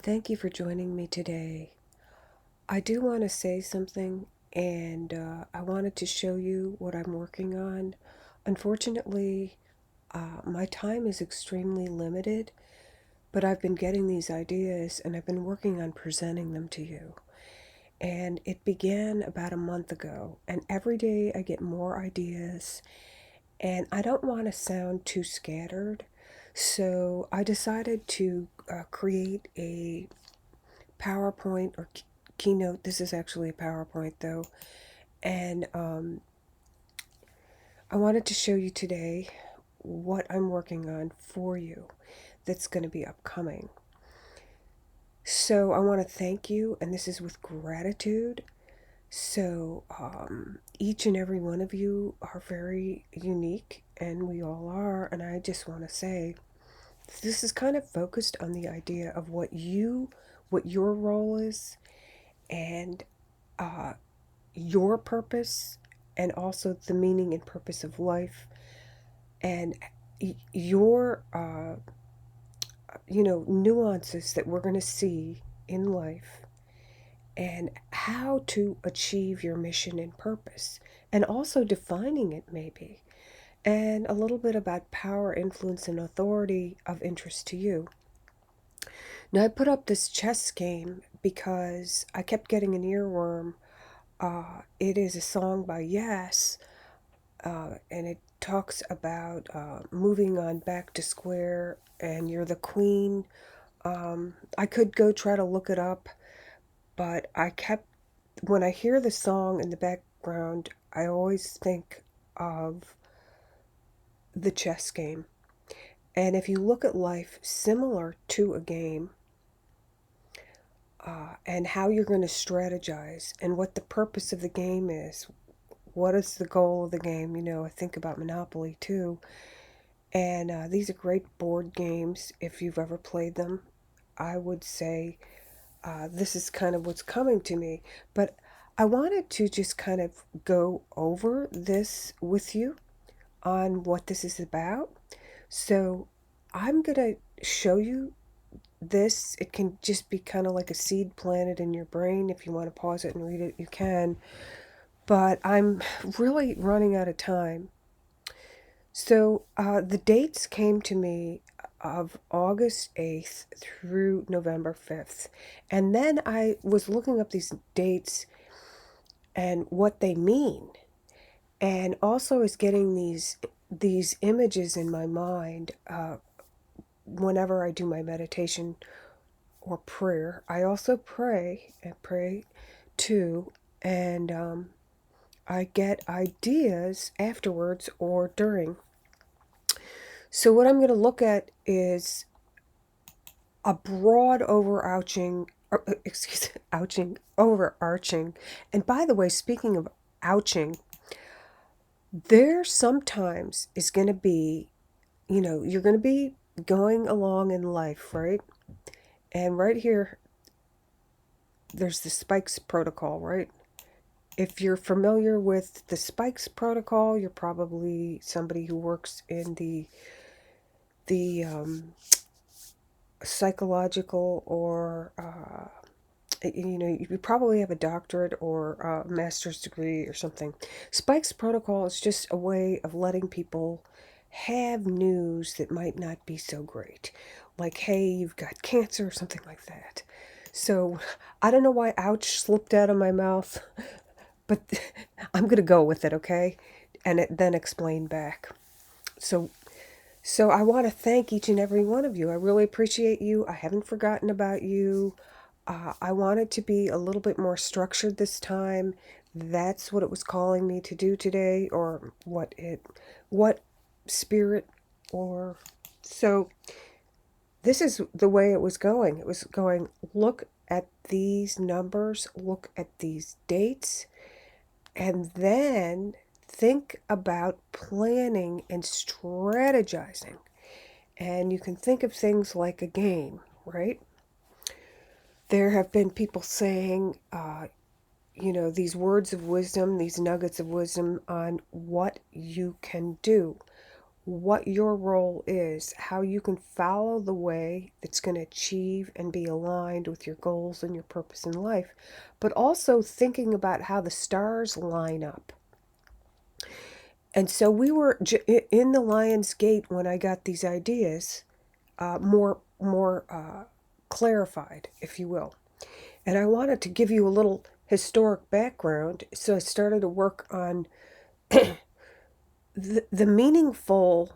Thank you for joining me today. I do want to say something, and I wanted to show you what I'm working on. Unfortunately, my time is extremely limited, but I've been getting these ideas and I've been working on presenting them to you. And it began about a month ago, and every day I get more ideas, and I don't want to sound too scattered. So I decided to create a PowerPoint or Keynote. This is actually a PowerPoint though. And I wanted to show you today what I'm working on for you that's going to be upcoming. So I want to thank you, and this is with gratitude. So each and every one of you are very unique, and we all are. And I just want to say this is kind of focused on the idea of what your role is, and uh, your purpose, and also the meaning and purpose of life, and your nuances that we're going to see in life, and how to achieve your mission and purpose, and also defining it maybe, and a little bit about power, influence, and authority of interest to you. Now, I put up this chess game because I kept getting an earworm. It is a song by Yes, and it talks about moving on back to square, and you're the queen. I could go try to look it up, but when I hear the song in the background, I always think of the chess game. And if you look at life similar to a game, and how you're going to strategize, and what the purpose of the game is, what is the goal of the game? I think about Monopoly too. And these are great board games if you've ever played them. I would say this is kind of what's coming to me. But I wanted to just kind of go over this with you on what this is about. So I'm going to show you this. It can just be kind of like a seed planted in your brain. If you want to pause it and read it, you can. But I'm really running out of time. So the dates came to me of August 8th through November 5th. And then I was looking up these dates and what they mean. And also is getting these images in my mind whenever I do my meditation or prayer. I also pray and pray too. And I get ideas afterwards or during. So what I'm going to look at is a broad overarching. And by the way, speaking of ouching, there sometimes is going to be, you're going to be going along in life, right? And right here, there's the spikes protocol, right? If you're familiar with the spikes protocol, you're probably somebody who works in the psychological, or you probably have a doctorate or a master's degree or something. Spikes protocol is just a way of letting people have news that might not be so great, like, hey, you've got cancer or something like that. So I don't know why ouch slipped out of my mouth, but I'm going to go with it, okay? And then explain back. So so I want to thank each and every one of you. I really appreciate you. I haven't forgotten about you. I wanted to be a little bit more structured this time. That's what it was calling me to do today, or what spirit, or so. This is the way it was going. It was going, look at these numbers, look at these dates, and then think about planning and strategizing. And you can think of things like a game, right? There have been people saying, these words of wisdom, these nuggets of wisdom on what you can do, what your role is, how you can follow the way that's going to achieve and be aligned with your goals and your purpose in life, but also thinking about how the stars line up. And so we were in the Lion's Gate when I got these ideas more clarified, if you will. And I wanted to give you a little historic background, so I started to work on the meaningful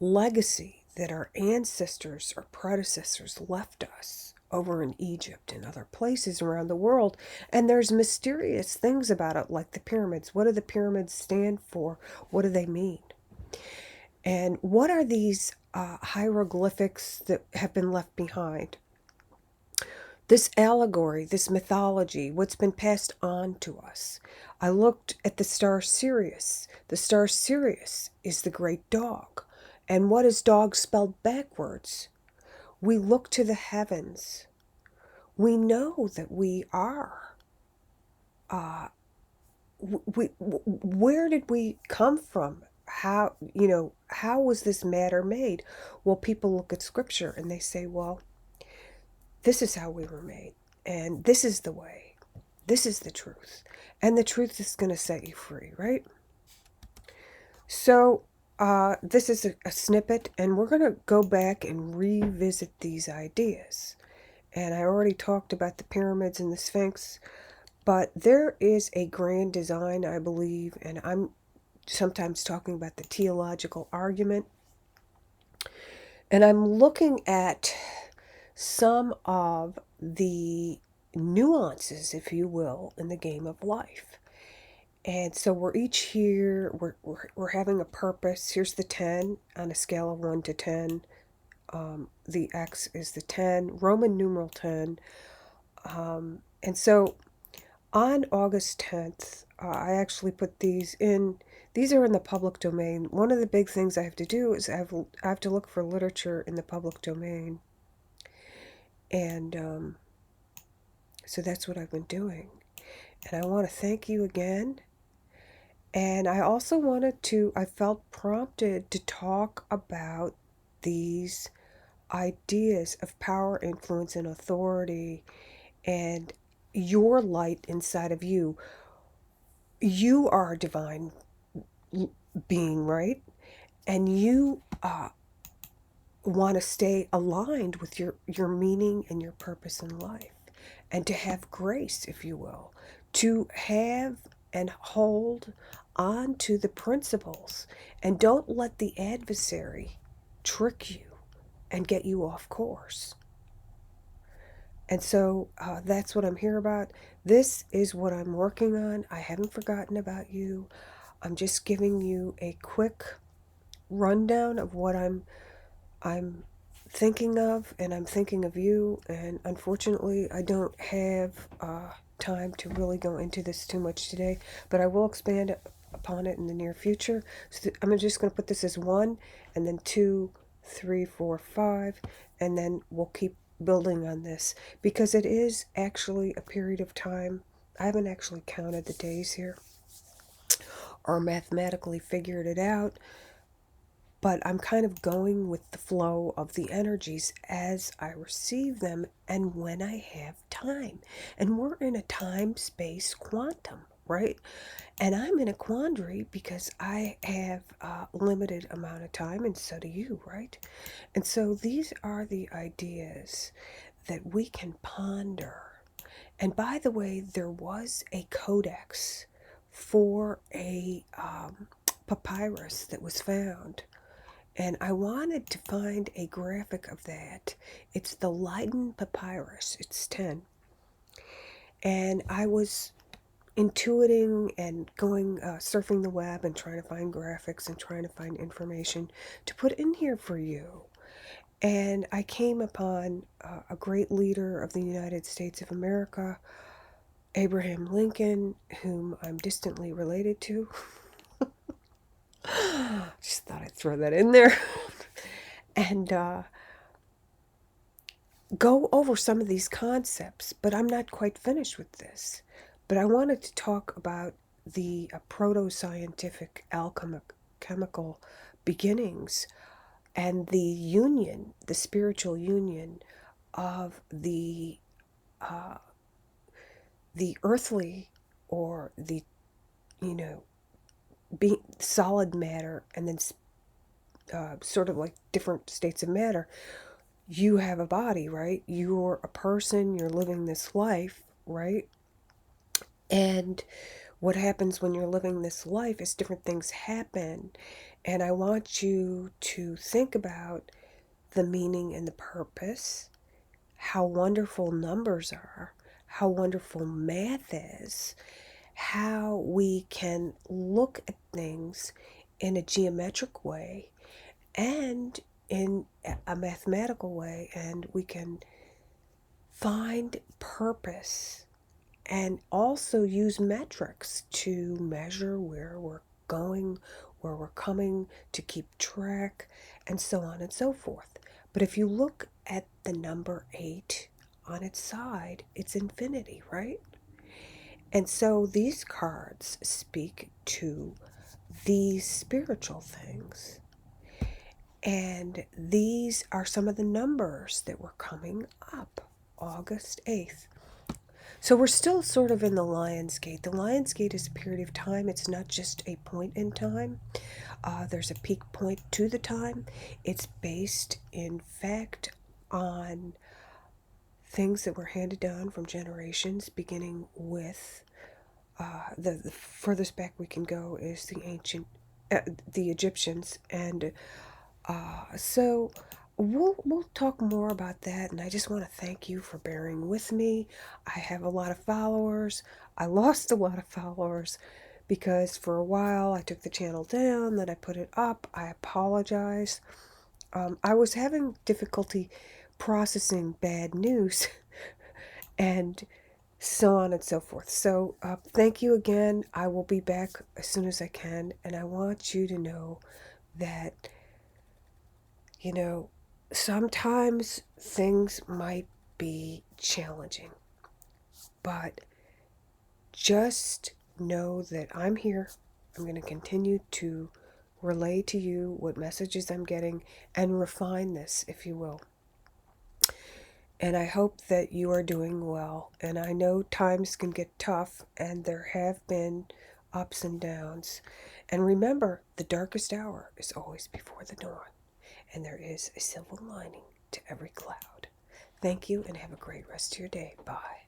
legacy that our ancestors or predecessors left us over in Egypt and other places around the world. And there's mysterious things about it, like the pyramids. What do the pyramids stand for? What do they mean? And what are these hieroglyphics that have been left behind? This allegory, this mythology, what's been passed on to us. I looked at the star Sirius. The star Sirius is the great dog. And what is dog spelled backwards? We look to the heavens. We know that we are. Where did we come from? How was this matter made? Well, people look at scripture and they say, well, this is how we were made. And this is the way. This is the truth. And the truth is going to set you free, right? So this is a snippet, and we're going to go back and revisit these ideas. And I already talked about the pyramids and the Sphinx, but there is a grand design, I believe, and I'm sometimes talking about the teleological argument. And I'm looking at some of the nuances, if you will, in the game of life. And so we're each here, we're having a purpose. Here's the 10 on a scale of 1 to 10. The X is the 10, Roman numeral 10. And so on August 10th, I actually put these in. These are in the public domain. One of the big things I have to do is I have to look for literature in the public domain. And so that's what I've been doing. And I want to thank you again. And I also I felt prompted to talk about these ideas of power, influence, and authority, and your light inside of you. You are a divine being, right? And you want to stay aligned with your meaning and your purpose in life, and to have grace, if you will, to have and hold on to the principles, and don't let the adversary trick you and get you off course. And so that's what I'm here about. This is what I'm working on. I haven't forgotten about you. I'm just giving you a quick rundown of what I'm thinking of, and I'm thinking of you. And unfortunately, I don't have time to really go into this too much today, but I will expand upon it in the near future. So I'm just going to put this as 1, and then 2, 3, 4, 5, and then we'll keep building on this, because it is actually a period of time. I haven't actually counted the days here or mathematically figured it out, but I'm kind of going with the flow of the energies as I receive them and when I have time. And we're in a time-space quantum, right? And I'm in a quandary because I have a limited amount of time, and so do you, right? And so these are the ideas that we can ponder. And by the way, there was a codex for a papyrus that was found. And I wanted to find a graphic of that. It's the Leiden Papyrus. It's 10. And I was intuiting and going surfing the web and trying to find graphics and trying to find information to put in here for you. And I came upon a great leader of the United States of America, Abraham Lincoln, whom I'm distantly related to. Just thought I'd throw that in there. And go over some of these concepts, but I'm not quite finished with this. But I wanted to talk about the proto-scientific alchemical beginnings and the union, the spiritual union of the earthly, or the, you know, being solid matter, and then sort of like different states of matter. You have a body, right? You're a person, you're living this life, right? And what happens when you're living this life is different things happen. And I want you to think about the meaning and the purpose, how wonderful numbers are, how wonderful math is, how we can look at things in a geometric way and in a mathematical way, and we can find purpose and also use metrics to measure where we're going, where we're coming, to keep track, and so on and so forth. But if you look at the number 8 on its side, it's infinity, right? And so these cards speak to these spiritual things. And these are some of the numbers that were coming up August 8th. So we're still sort of in the Lion's Gate. The Lion's Gate is a period of time. It's not just a point in time. There's a peak point to the time. It's based, in fact, on things that were handed down from generations, beginning with the furthest back we can go is the Egyptians, and so we'll talk more about that. And I just want to thank you for bearing with me. I have a lot of followers. I lost a lot of followers because for a while I took the channel down, then I put it up. I apologize. I was having difficulty processing bad news and so on and so forth. So thank you again. I will be back as soon as I can, and I want you to know that, you know, sometimes things might be challenging, but just know that I'm here. I'm going to continue to relay to you what messages I'm getting and refine this, if you will. And I hope that you are doing well. And I know times can get tough, and there have been ups and downs. And remember, the darkest hour is always before the dawn. And there is a silver lining to every cloud. Thank you, and have a great rest of your day. Bye.